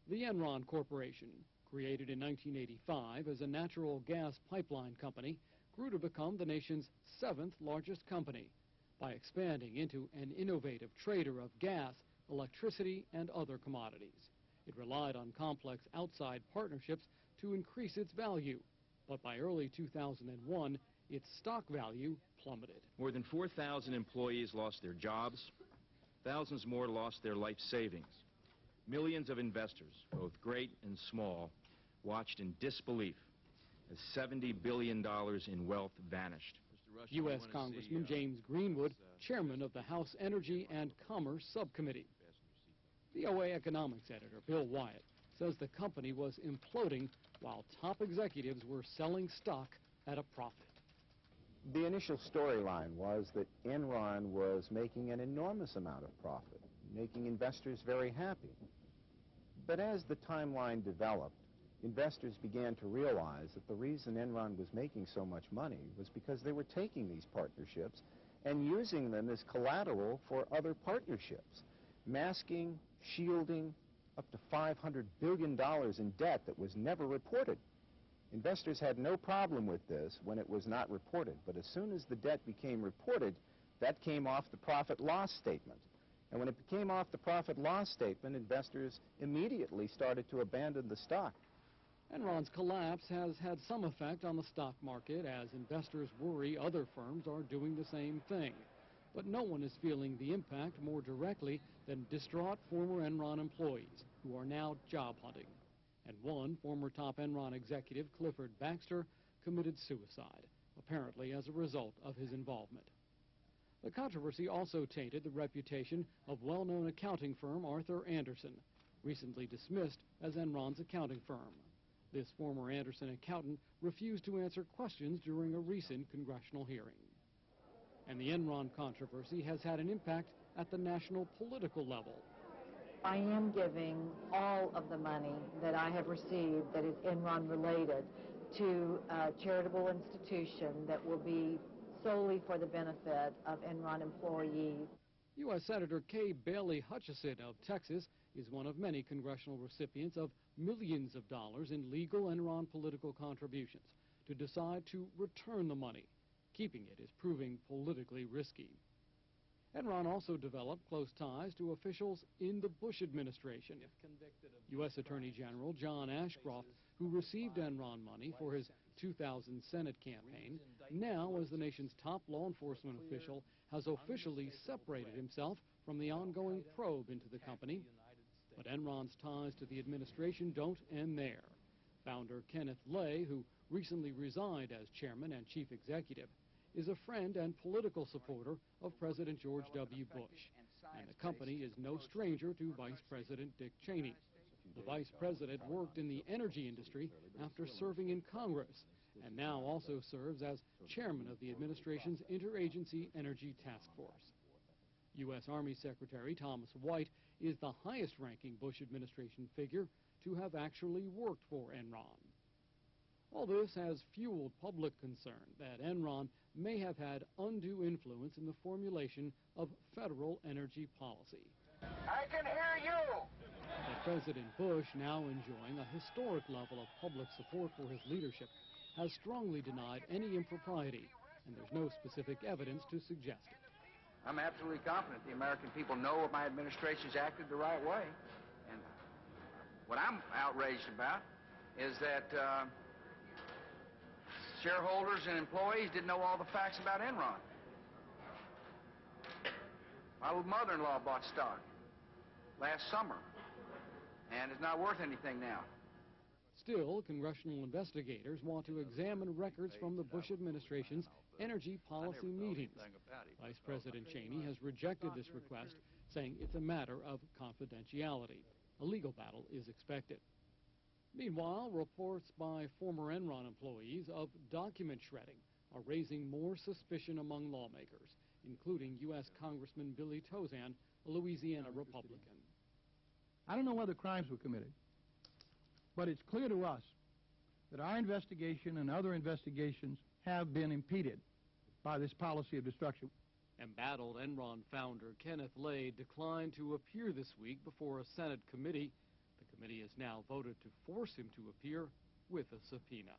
The Enron Corporation, created in 1985 as a natural gas pipeline company, grew to become the nation's 7th largest company by expanding into an innovative trader of gas, electricity, and other commodities. It relied on complex outside partnerships to increase its value, but by early 2001, its stock value plummeted. More than 4,000 employees lost their jobs. Thousands more lost their life savings. Millions of investors, both great and small, watched in disbelief as $70 billion in wealth vanished. U.S. Congressman James Greenwood, chairman of the House Energy and Commerce Subcommittee. VOA economics editor Bill Wyatt says the company was imploding while top executives were selling stock at a profit. The initial storyline was that Enron was making an enormous amount of profit, making investors very happy. But as the timeline developed, investors began to realize that the reason Enron was making so much money was because they were taking these partnerships and using them as collateral for other partnerships, masking, shielding up to $500 billion in debt that was never reported. Investors had no problem with this when it was not reported, but as soon as the debt became reported, that came off the profit-loss statement. And when it came off the profit-loss statement, investors immediately started to abandon the stock. Enron's collapse has had some effect on the stock market as investors worry other firms are doing the same thing. But no one is feeling the impact more directly than distraught former Enron employees who are now job hunting. And one former top Enron executive, Clifford Baxter, committed suicide, apparently as a result of his involvement. The controversy also tainted the reputation of well-known accounting firm Arthur Andersen, recently dismissed as Enron's accounting firm. This former Andersen accountant refused to answer questions during a recent congressional hearing. And the Enron controversy has had an impact at the national political level. I am giving all of the money that I have received that is Enron related to a charitable institution that will be solely for the benefit of Enron employees. U.S. Senator Kay Bailey Hutchison of Texas is one of many congressional recipients of millions of dollars in legal Enron political contributions to decide to return the money. Keeping it is proving politically risky. Enron also developed close ties to officials in the Bush administration. U.S. Attorney General John Ashcroft, who received Enron money for his 2000 Senate campaign, now as the nation's top law enforcement official, has officially separated himself from the ongoing probe into the company. But Enron's ties to the administration don't end there. Founder Kenneth Lay, who recently resigned as chairman and chief executive, is a friend and political supporter of President George W. Bush, and the company is no stranger to Vice President Dick Cheney. The vice president worked in the energy industry after serving in Congress, and now also serves as chairman of the administration's Interagency Energy Task Force. U.S. Army Secretary Thomas White is the highest-ranking Bush administration figure to have actually worked for Enron. All this has fueled public concern that Enron may have had undue influence in the formulation of federal energy policy. I can hear you! But President Bush, now enjoying a historic level of public support for his leadership, has strongly denied any impropriety, and there's no specific evidence to suggest it. I'm absolutely confident the American people know my administration's acted the right way. And what I'm outraged about is that shareholders and employees didn't know all the facts about Enron. My mother-in-law bought stock last summer, and it's not worth anything now. Still, congressional investigators want to examine records from the Bush administration's energy policy meetings. Vice President Cheney has rejected this request, saying it's a matter of confidentiality. A legal battle is expected. Meanwhile, reports by former Enron employees of document shredding are raising more suspicion among lawmakers, including U.S. Congressman Billy Tozan, a Louisiana Republican. I don't know whether crimes were committed, but it's clear to us that our investigation and other investigations have been impeded by this policy of destruction. Embattled Enron founder Kenneth Lay declined to appear this week before a Senate committee. The committee has now voted to force him to appear with a subpoena.